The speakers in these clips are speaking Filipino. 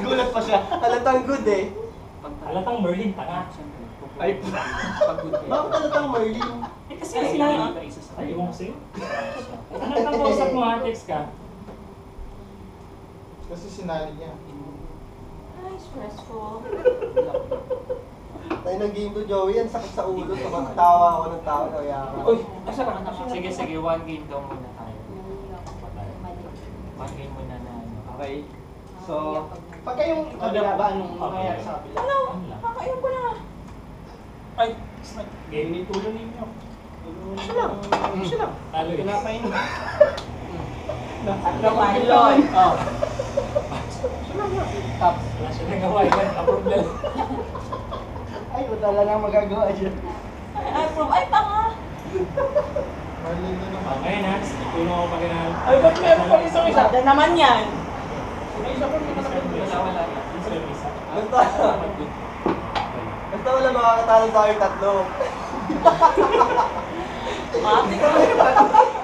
Gulat pa siya. Halatang good eh. Halatang Merlin, tanga. Ay, Bakit halatang Merlin? Eh kasi sila ay, ewan ko sa'yo. Ano kang kausap mo ha, text ka? Kasi sinali niya. Ay, stressful. Tayo ng game to Joey, ang sakit sa ulo. Tawa ako ng tawa. uy, asa na? Sige, sige, one game daw muna tayo. One game muna na ano. Okay. So, pagka yung kabila ba, anong mangyayari sa kabila? Ano? Kakain ko na. Ay, Game. tulong ninyo. Siya lang. Siya lang. Talo eh. Pinapain. Napailon. Oh. Tapos, wala siya nagawa. Approve na lang. Ay, wala lang magagawa dyan. Ay, prove. Ay, tanga. Marlin na naman. Okay, next. Tulong ako pag inaan. Ay, ba't meron pa isang isa? Sada naman yan. May isa pa may malaki. Wala. Basta wala makakatalo sa akin tatlo. Mati ko.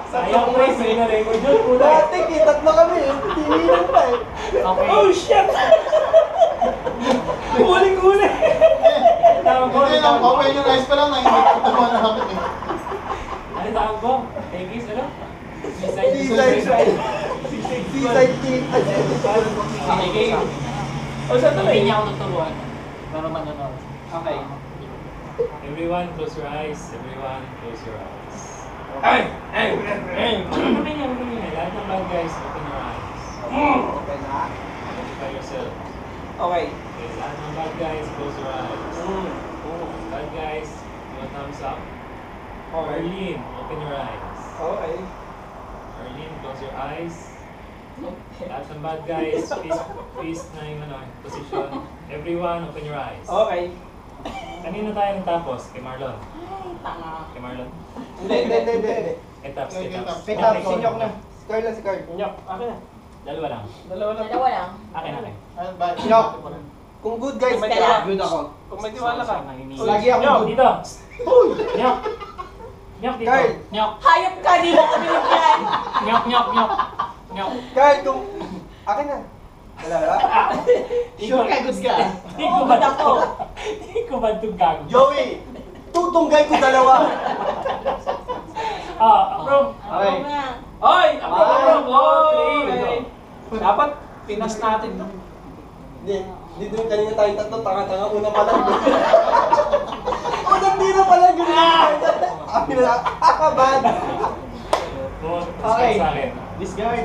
Sayang pre, may na-record yun. Kulay. Dati, tatlo kami eh. Tinilan pa eh. Okay. Oh, shit! Huling-huli! Tawag ko. Hindi lang, open yung eyes pa lang, nakikita na namin eh. Ano tawag ko? Tegis, ano? Seaside team. Okay. O, saan na Hindi niya ako tuturuan. Pero manonood. Okay. Everyone, close your eyes. Everyone, close your eyes. Ay! Ano naman yan? Ano naman yan? Lahat ng bad guys, open your eyes. Okay na. Identify yourself. Okay. Okay, lahat ng bad guys, close your eyes. Bad guys, give a thumbs up. Arlene, open your eyes. Okay. Arlene, close your eyes. Lahat ng bad guys, face na yung position. Everyone, open your eyes. Okay. Kanino tayo natapos? Kay Marlon? Ay, tanga. Kay Marlon? Hindi. Kay Taps, kay Taps. Pick up, sinyok na. Si Carl lang, si Carl. Sinyok, akin na. Dalawa lang. Dalawa lang. Dalawa lang. Akin. Ano ba? Sinyok. Kung good guys, Kung may kaya good ako. Kung may tiwala ka. Lagi ako Nyok, good. Dito! Nyok! Nyok dito! Carl, Nyok! Hayop ka, di mo kami nagyan. Nyok! Nyok! Nyok! Nyok! Carl, kung... Akin na. Wala. sure ka, good ka. Hindi ko ba ito? Hindi ko ba ito gago? Joey, tutunggay ko dalawa. Approve! Okay. Oo nga. Oy! Ako Ay, ako! okay. Dapat pinas natin to. Hindi din kanina tayong tatlo, tanga-tanga una pa lang. Unang tira pa lang, ganun. Akin na, bad. Okay. Sa akin. Discard.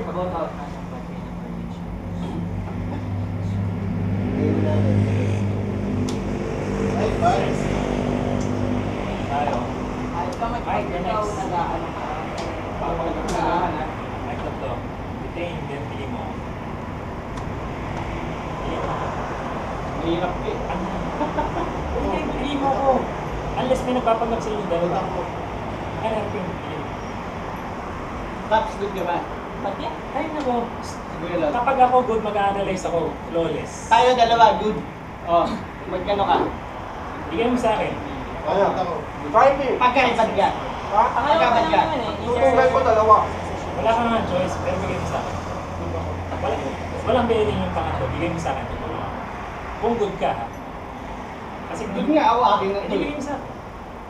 Ay, bye. Tayo. Ay, ka magpapagaw, nag-ano ka. Papagkakalahan ha. Ay, tatlo. Detain, then pili mo. Pili mo. Mahirap eh. Pili mo ko. Unless may nagpapanggap sa inyo dalawa. Wala ko. Ano, pili mo. Taps, good ka ba? Ba't yan? Ay, nako. Sige lang. Kapag ako good, mag-analyze ako. Flawless. Tayo dalawa, good. Oh, magkano ka? Bigyan mo sa akin. Bakit ako? Try me. Pagkaibad ka. Pangalawa ka Pagkabad ka. naman eh. Tutunggay ko dalawa. Wala ka nga choice, pero bigyan mo sa akin. Walang bilhin yung pangatlo. Bigyan mo sa akin. Kung good ka, ha? Kasi Good nga ako, akin na Hindi, bigyan mo sa akin.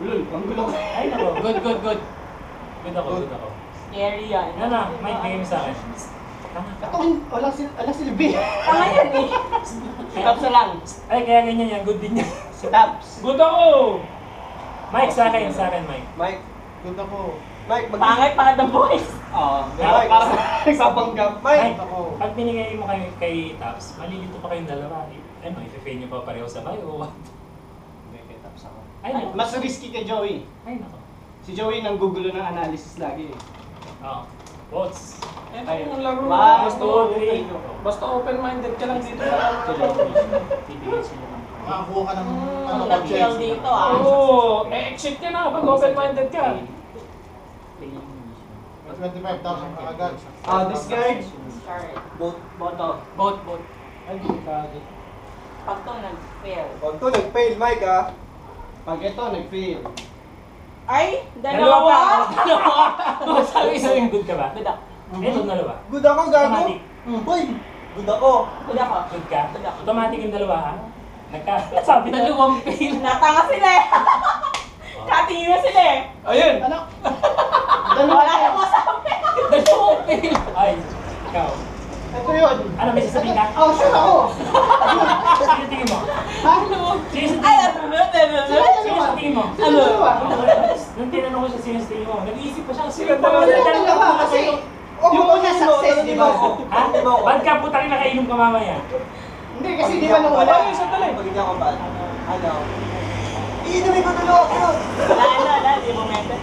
Ulul, ang gulo ko. Ay, nako. Good, good, good. Good ako, good ako. Scary yan. Ano na, Mike, bigyan mo sa akin. Tama ka. Itong, walang silbi. Tanga yan eh. Si Taps na lang. Ay, kaya ganyan yan. Good din yan. Si Taps. Good ako! Mike, sa akin, Mike. Mike, Good ako. Mike, Pangay pa ng boys. Oo. Mike. Para nagpapanggap. Mike, Mike, pag binigay mo kay Taps, malilito pa kayong dalawa. Ano, i-fail nyo pa pareho sabay o what? Hindi, kay Taps ako. Ay, nako. Mas risky kay Joey. Ay, nako. Si Joey nang gugulo ng analysis lagi eh. Oo. Votes. Ito Ayun. yung laro. One, Basta two, three. Basta open-minded ka lang dito. Bibigyan sila ng... Makakuha ka ng Ang nag-kill dito ah. Oo! exit ka na pag open-minded ka. May 25,000 ka agad. Discard. Discard. vote. Boto. Vote, vote. Ay, hindi ka. Pag to nag-fail. Pag to, nag-fail, Mike, ha? Pag ito, nag-fail. Ay, dalawa. Sabi good ka ba? Good ako. Ito, dalawa. Good ako, gago. Automatic. Uy, Good ako. Good ako. Good ka? Good ako. Automatic yung dalawa ha? Sabi na Dalawang fail. Natanga sila eh. Katingin na sila eh. Ayun! Ano? Wala na mo sabi. Dalawang fail. Ay, ikaw. Ito yun. Ano, may sasabihin ka? Oh, sure ako. Sino tingin mo? Ha? Sino sa Ay, tingin mo? Sino sa tingin mo? Sino dalawa? Nung tinanong ko siya sino sa tingin mo, nag-iisip pa siya. Sino dalawa? Kasi yung una success, di ba? Ha? Ba't ka puta rin nakainom ka mamaya? Hindi, kasi di ba nung una? Pag hindi ako bad. Ano? Iinumin ko dalawa ko yun. Wala, di mo mete.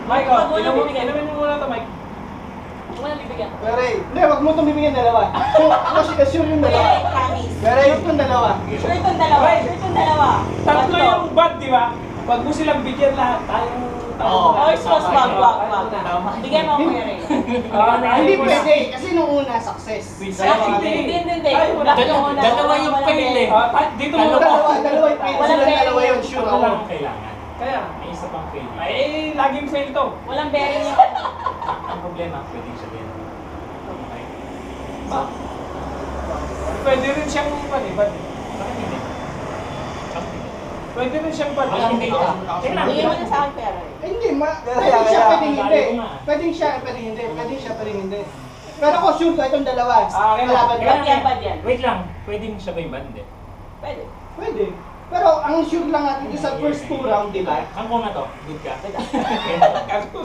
Mike, Wag mo na inumin bibigyan. inumin mo muna to, Mike. Huwag mo na bibigyan. Pere, hindi, wag mo itong bibigyan dalawa. Ako sure yung dalawa. Pere, promise. Pere, yung dalawa. Sure itong dalawa. Sure itong dalawa. Tatlo yung bad, di ba? Pag mo silang bigyan lahat, tayong... Oh, sus, wag. Bigyan mo ako Ray. Hindi pwede, kasi nung una success. Hindi. Dalawa yung fail eh. Dito Dalawa, mo dalawa yung pwede. Walang Sila pwede. dalawa yun, sure Ano ako. lang ang kailangan? Kaya, May isa pang fail. ay, laging fail to. Walang bearing yun. Ang problema, pwedeng siya din. Okay? Pwede rin siyang bad eh, bad. Bakit hindi? Pwede rin siyang bad. Walang data. Kailangan. Bigyan mo na sa akin pera eh. Eh, hindi, Kaya, pwedeng siya, kaya. pwedeng hindi. Malayo nga. Pwedeng siya, pwedeng hindi. Pwedeng siya, pwedeng hindi. Pero ako sure ko itong dalawa. Okay lang. Kalaban Bad ka. yan, bad yan. Wait lang, pwedeng siya ba yung band? Hindi. Pwede. Pwede. Pero ang sure lang natin dito sa first two round, di ba? Ang kung na to, good ka? Good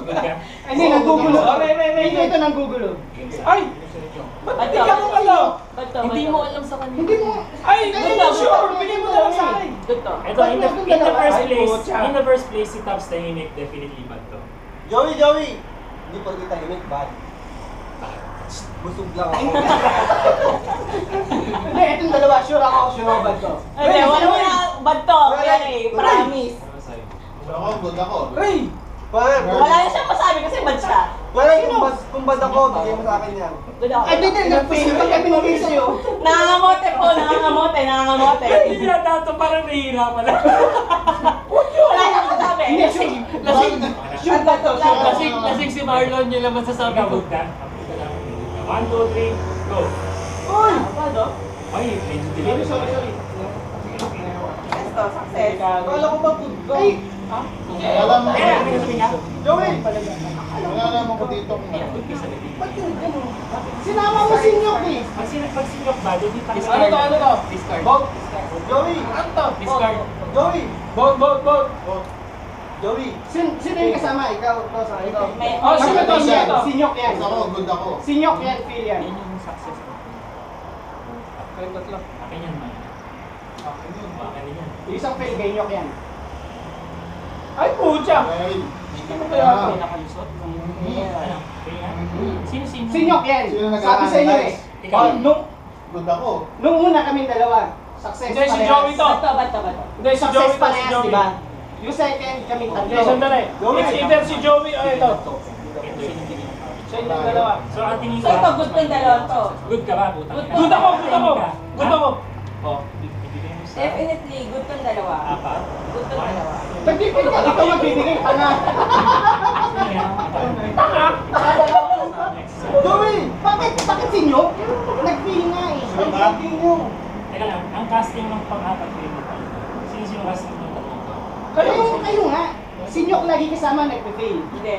Good ka? Hindi, nanggugulo. Oh, may. Hindi ito nanggugulo. Ay! Ba't di ka mo alam? Hindi mo alam sa kanya. Hindi mo. Ay! Kaya Hindi lang, sure! Bigyan mo na lang sa akin. Good to. Ito, in the Ay, first place, si Tops Tahimik, definitely bad to. Joey! Hindi pa kita tahimik, bad. Busog lang ako. Hindi, itong dalawa, sure ako bad to. Hindi, wala bad to. Pera eh. Promise. Ano sa'yo? Ako, good ako. Ray! Pare, Wala na siyang masabi kasi bad siya. pare, kung bad ako, bigay mo sa akin yan. Good ako. Ay, hindi, nag-fail pag kami nabigay sa'yo. Nangangamote po, nangangamote. Hindi na dato, parang nahihirapan lang. Wala siyang masabi. Hindi, sure. Lasing! Sure ba to? Sure ba? Lasing si Marlon, yun lang masasabi Ikaw, ko. good ka? 1, 2, 3, go! Uy! Bado? Ay, medyo Sorry, delay. sorry. Success to, success. Akala ko ba good ka? Ay! Alam mo, Eh, may sabi nga. Joey! alam mo ko dito kung ano. Good ka sa dating. Ba't yun? Ano? Sinama mo si Nyok eh. Pag sinyok ba, di pa Ano to, ano to? Discard. Vote! Joey! Ano to? Discard. Joey! Vote! Joey! Sino yung kasama? Ikaw, sa ikaw. May Oh, Ano sino to? to? Sino to? Si Nyok yan. Ako, good ako. Si Nyok yan, feel yan. Yan yung success ko. Kayong tatlo. Akin yan, man. Akin yun. Akin din yan. Yung isang fail kay Nyok yan. Ay, pucha! Okay. Hindi mo kaya ako. Nakalusot? Ano? Kaya nga? Sino? Si Nyok yan. Sino Sabi sa inyo eh. Ikaw. Nung Good ako. una kaming dalawa, success Hindi, si parehas. Joey to. Bato. Hindi, si Joey Success to, si parehas, Joey. di ba? Yung second, kaming Hindi, tatlo. sandali. It's either si Joey o ito. Ito yung tingin ko. Siya yung dalawa. So, ang tingin So ito, good tong dalawa to. Good ka ba, puta? Good ako. Good ako. Oh, ibigay mo sa... Definitely, good tong dalawa. Apat. Good tong dalawa. Pag-ibig ka, ikaw magbibigay, tanga. Joey! Bakit si Nyok? Nag-feel nga eh. Ang bagay niyo! Teka lang, ang casting ng pang-apat ko yung sino casting ng tatlong to? Kayo nga. Si Nyok lagi kasama, nag-fail. Hindi.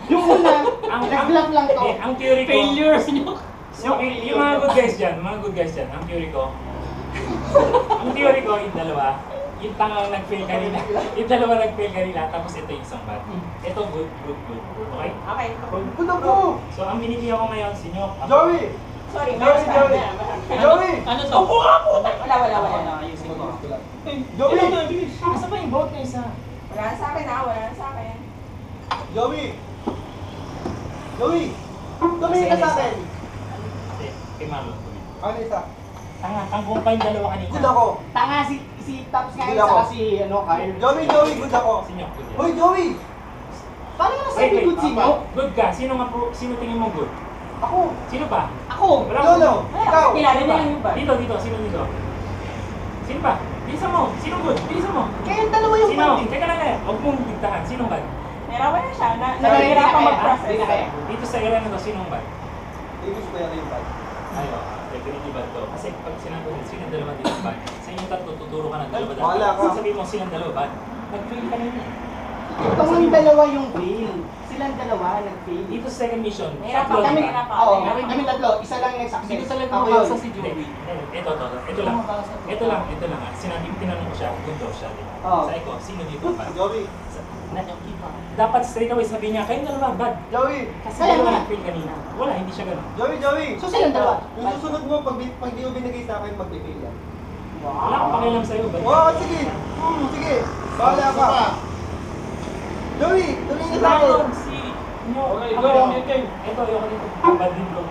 Yung una, nag-bluff lang to. Ang theory ko... Failures niyo. Yung mga good guys dyan, ang theory ko... yung dalawa, yung tangang nag-fail kanina, yung dalawa nag-fail kanina, tapos ito yung isang bad. Ito good. Okay? Okay. Good ako! So, ang binibigyan ko ngayon, si Nyok. Joey! Sorry, Joey! Joey! Ano to? Wala. Ayusin ko. Joey! Asa ba yung vote na isa? Wala na sa akin wala na sa akin. Joey! Joey! Tumingin ka sa akin! Hindi, kay Marlon. Ano isa? Tanga, ang kumpay yung dalawa kanina. Good ako! Tanga si Tops nga Good yun, ako. saka si Kyle. Joey! Good ako! Si Nyok, good yan. Hoy, Joey! Paano mo nasabi good si Nyok? Good ka. Sino tingin mo good? Ako! Sino pa? Ako! Wala Lolo! Ikaw! Kilala Sino niya pa? lang yung bad. Dito. Sino dito? Sino pa? Bilisan mo. Sino good? Bilisan mo. Kaya yung dalawa yung Sino? bad. Teka lang eh. Huwag mong diktahan. Sino bad? Nahirapan na siya. Hindi na Nahirapan kaya, mag-process. hindi na kaya. Dito sa era na to, sino bad? Davis ko yung bad. Ayo, definitely bad to. Kasi pag sinabi ko, silang dalawa dito bad. Sa inyong tatlo, tuturo ka ng dalawa dapat. Wala ka. Sabihin mo silang dalawa bad. Nag-fail ka na. Itong dalawa yung fail. Silang dalawa nag-fail. Dito sa second mission, Mahirap tatlo, Kami, di ba? oo, kami tatlo. Isa lang nag-success. Hindi ko talaga Ako mabasa yun. si Joey. Ito lang. Ito lang. Sinabi, tinanong ko siya, good daw siya. Di ba? Oo. Sabi ko, sino dito bad? Joey. Dapat straight away sabihin niya, kayong dalawa bad. Joey. Kasi Kaya dalawa nga. nag-fail kanina. Wala, hindi siya ganun. Joey. So silang dalawa. Yung susunod mo, pag di mo binigay sa akin, mag-fail yan. Wala akong pakialam sa'yo. Bad. Oo, sige. Sige. Bahala ka. Joey, tuloy na tayo. Okay, go. Okay. Ito, ayoko dito. Bad din bro.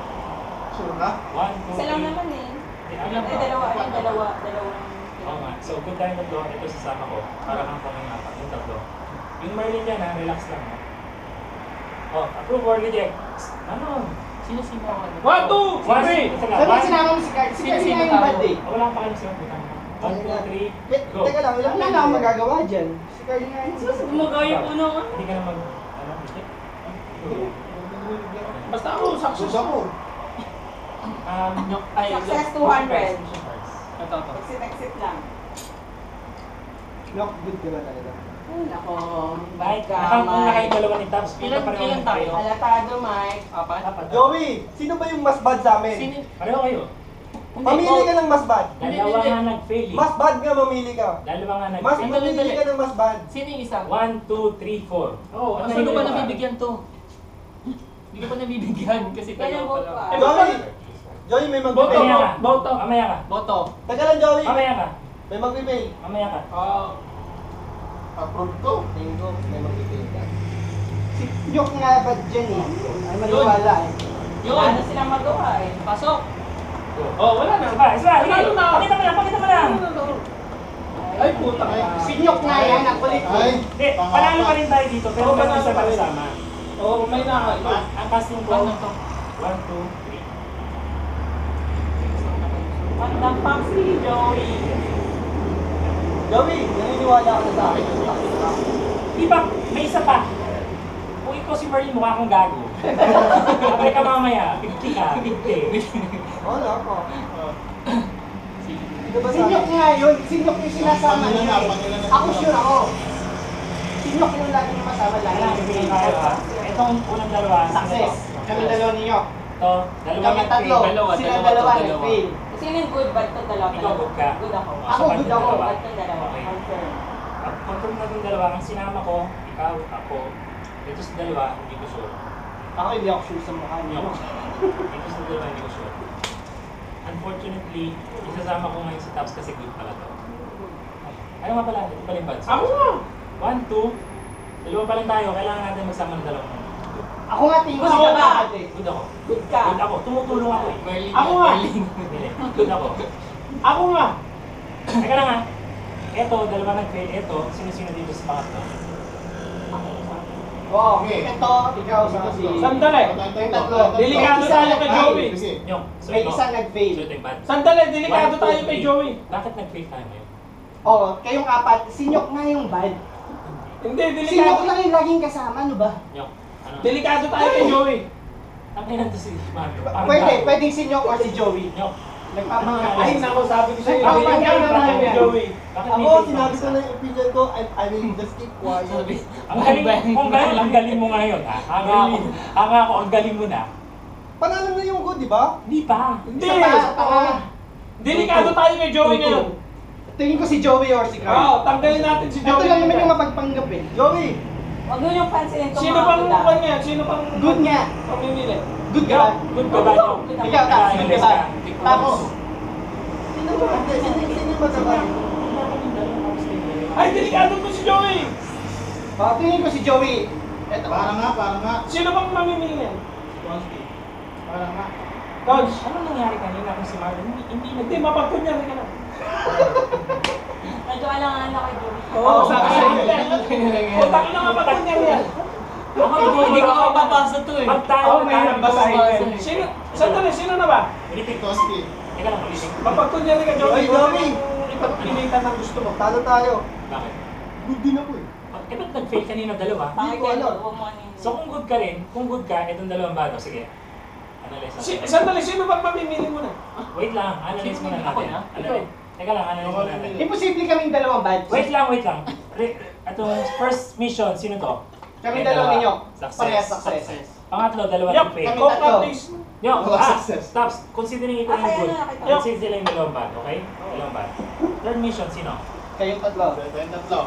Sure ka? 1, 2, 3. Isa lang naman eh. Dalawa. Oo nga. So, good tayo tatlo. Ito sasama ko. Para kang kaming apat. Yung tatlo. Yung Merlin dyan ha, relax lang ha. Oh, approve or reject. Ano? Sino-sino ako? 1, 2, 3. Sabi sinama mo si Carl. Si Carl nga yung bad eh. Wala akong pakialam sa'yo. Putang. 1, 2, 3. Go. Teka lang, ilang Wala na akong magagawa dyan. Si Carl nga yung Gumagaya po na nga. Hindi ka na mag... Ano? Reject? Basta ako, success Susa ko. Success 200. Ito. Exit lang. Lock, good ka ba talaga? Ay, nako. Kahit kung kayong dalawa ni Taps, Ilan tayo? Alatado, Mike. Apat. Joey, sino ba yung mas bad sa amin? Pareho kayo. Mamili ka ng mas bad. Dalawa nga nag-fail eh. Mas bad nga mamili ka. Dalawa nga Mas nag-fail. mamili ka ng mas bad. Sino yung isa? 1, 2, 3, 4. Oo, Ano Sino yung ba dalawa? nabibigyan to? Hindi ko pa nabibigyan kasi Kaya dalawa vote pa pa. lang. Joey, Joey, may Boto. mag-fail. Mamaya ka. Boto. Mamaya ka. Boto. Teka lang, Joey. Mamaya ka. May mag-fail. Mamaya ka. Approve to. Tingin ko, may mag-fail ka. Si Nyok nga bad dyan eh. Ay maniwala eh. Yun. Ano silang magawa eh. Pasok. Oh, wala na. Isa. Panalo na. Pakita mo lang. Ay, puta ka. Si Nyok nga yan, ang kulit Ay, Hindi, panalo pa rin tayo dito, pero Oo, ba't panalo isa pa pa rin. kasama? Oh, may nakakaiba. Ang casting ko, Ano to? 1, 2, 3. What the fuck si Joey? Joey, naniniwala ka na sa akin. Di ba, may isa pa. Kung ikaw si Merlin, mukha kang gago. Sabay ka mamaya, 50 ka, 50. Wala ako. Sino ba Si sa Nyok akin? nga yun. Si Nyok yung sinasama Pangila niya na, eh. pangila na. Ako sure ako. Si Nyok yung lagi niya masama lang. Kailangan sabihin tayo ha. Itong unang dalawa, Success. Kami dalawa ni Nyok. Ito, dalawa Kami tatlo. nag-fail. Silang dalawa nag-fail. Sino yung good bad to dalawa? Ikaw good ka. Good ako. Ako Sa good band ako. yung dalawa. Bad to dalawa. Okay. Confirm. Confirm na itong dalawa, ang sinama ko, ikaw, ako. Ito sa dalawa, hindi ko sure. Ako hindi ako sure sa mukha niyo. Ito sa dalawa, hindi ko sure. Unfortunately, isasama ko ngayon si Taps kasi good pala to. Ano nga pala? Ito pala yung bad. Ako nga. 1, 2. Dalawa pa lang tayo. Kailangan natin magsama ng dalawa. Ako nga tingin ko Ako sila nga. bad eh. Good ako. Good ka. Good ako. Tumutulong ako eh. Merlin. Ako nga. Merlin. Hindi. Good ako. Ako nga. Teka lang ha. Ito, dalawa nag-fail. Ito, sino-sino dito sa pangatlo? Oo. Ito, ikaw sa si... Sandali. Tatlo. Delikado May isa tayo kay nag-fail. Joey. Sige. Yung. So May ito. isa nag-fail. So ito yung bad. Sandali, delikado 1, 2, tayo kay 3. Joey. Bakit nag-fail tayo ngayon? Oo, kayong apat. Si Nyok nga yung bad. Hindi, Si Nyok delikado. lang yung laging kasama, ano ba? Yung. Ano? Delikado tayo kay Joey. Ang kailan to si Mario? Pwedeng si Nyok or si Joey. Yung. Nagpapangalan. Ay, naku, sabi ko sa'yo. Ako, Delikado pagkakita tayo kay yan. Joey. Bakit Ako, may fail sinabi ka ko na yung opinion ko, I will just keep quiet. Sabi. Ang galing, kung galing, ang galing mo ngayon ha. Hanga ako, ang galing mo na. Panalo na yung good, di ba? Di pa. Hindi. Isa pa, tanga. Delikado tayo kay Joey ngayon. Tingin ko si Joey or si Oo, Carl. tanggalin natin si Ito Joey. lang naman yung mapagpanggap eh. Joey, Huwag mo yung pansinin itong Sino mga bang good ah. kanya? Sino bang Good nga. pamimili? Good ka ba? Good ka ba? Yung? Ikaw, Taps, good ka ba? Tapos, sino ba? Sino ba sa Ay, delikado to si Joey. tingin ko si Joey. Ito. Parang nga. Sino bang mamimili niyan? Parang nga. Coach. Ano nangyari kanina kung si Marlon? Hindi, mapagkunyari ka na. Medyo alangan na kay Joey. Oo, sa akin. Utang na nga mapagkunyari yan. Ako, Hindi ko mapapasa to eh. Pag tayo, Oo, mahirap basahin ko yan. Sino? Sandali, sino na ba? Ulitin ko. Toski. Teka lang, ulitin. Mapagkunyari ka, Joey. Ay, Joey. Ipagpilitan ng gusto mo. Talo tayo. Bakit? Good din ako eh. Eh, ba't nag-fail kanina dalawa? Bakit ko kayo? alam. Huwag mo ano yun. So kung good ka rin, kung good ka, itong dalawang bago, sige. Analyze Sandali, sino bang mamimili mo na? Wait lang, analyze muna Ako natin. na? Teka lang, analyze muna natin. Imposible kaming dalawang bad. Wait lang. Atong first mission, sino to? Kami Yung dalawa ninyo. Success. Parehas success. Pangatlo, dalawa Yup, ng fail. Kami Coke tatlo. na please. Yo, Success. stops. Considering ikaw yung Kaya good. na nakita. Consider sila yung dalawang bad, okay? Dalawang bad. Third mission, sino? Kayong tatlo. Kayong tatlo.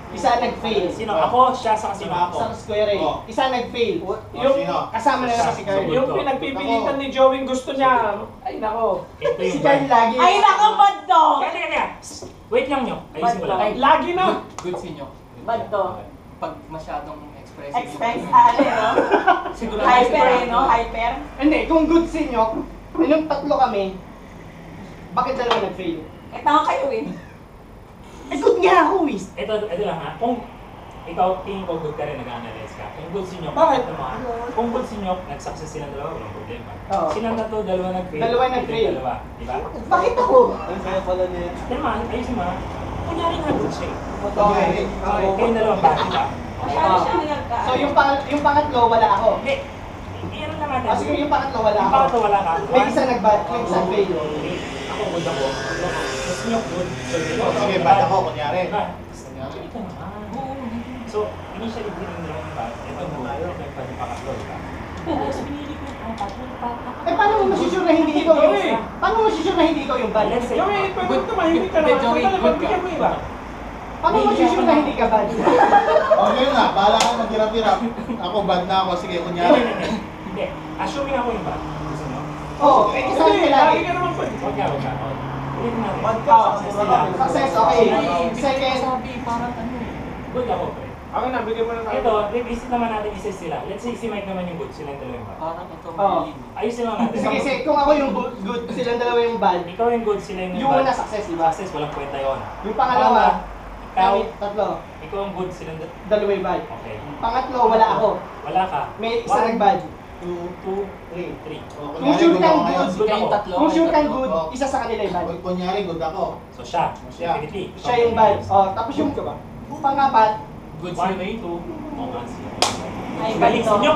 Isa nag-fail. Sino? Ako, siya, sa sino ako. Isang square eh. Oh. Isa nag-fail. Yung, sino? Kasama na naman si Carl. Yung pinagpipilitan ni Joey gusto niya. Ay nako. Ito Si yung Carl bad. lagi. Ay, nako, bad to! Teka. Wait lang nyo. Ayusin ko lang. Bad Lagi na. Good sa inyo. Bad to. Pag masyadong expressive. Expense, ano no? Siguro Hyper eh, no? Hyper. Hindi, kung good sa inyo, yung tatlo kami, bakit dalawa nag-fail? Eh, tama kayo eh. Eh, good nga ako eh. Ito lang ha. Kung ikaw tingin ko good ka rin, nag-analyze ka. Kung good sa inyo, Bakit? Kung good sa inyo, nag-success silang dalawa, walang problema. Oo. Silang tatlo, dalawa nag-fail. Dalawa ito yung nag-fail. Dalawa, di ba? Bakit ako? Ang saya pala niya. Tama, ayusin mo ha. Kunyari nga good siya eh. Okay. Kayong dalawa ba, di ba? Masyado siya nagka. So yung pangatlo, wala ako. Hindi. Iyan lang natin. Ah, sige, yung pangatlo, wala Yung ako. pangatlo, wala ka. May isa nag-bad, may isa fail. Okay. Ako good ako. Gusto nyo good. So, Sige, bad ako, kunyari. Diba? Ito naman. So, initially, din yung bad. Ito good. Ito yung bad yung pangatlo, di ba? Tapos pinili ko yung apat. Eh, paano mo masisure na hindi ikaw yung... Paano mo masisure na hindi ikaw yung bad? Let's say, Joey, pwede mo tumahimik ka naman. Joey, Sandali, good ka. pagbigyan mo iba. Paano mo masisure na hindi ka bad? O, yun na. Bahala ka maghirap-hirap. Ako, bad na ako. Sige, kunyari. Hindi. Assuming ako yung bad. Gusto nyo? Oo, eh, kasama Hindi, ka lagi lagi. ka naman pwede. Huwag ka. Ulitin natin. Bad ka, Success sila. Success, okay. Second, Sabi, parang ano eh. Good ako, pre. Ako na, bigyan mo na Ito, revisit naman natin isa sila. Let's say si Mike naman yung good, silang dalawa yung bad. Parang ito Oo. malilim. Ayusin lang natin. sige, sige, kung ako yung good, silang dalawa yung bad. Ikaw yung good, sila yung Yung bad. una success, di ba? Success, walang kwenta yun. Yung pangalawa, Ikaw, kami tatlo, ikaw ang good, silang dalawa yung bad. Okay. Pangatlo, wala ako. Wala ka. May isa nag-bad. 2, 3. O, Kung kunyari, sure good kang ako ngayon. good, Kayong tatlo. kung sure kang tatlo. good, isa sa kanila yung bad. Kunyari, good ako. So siya, Siya. definitely. Siya yung bad. Oh, tapos yung pangapat, Good One, sa inyo. 2, 1, 0. Ay, bad Galing to. sa inyo.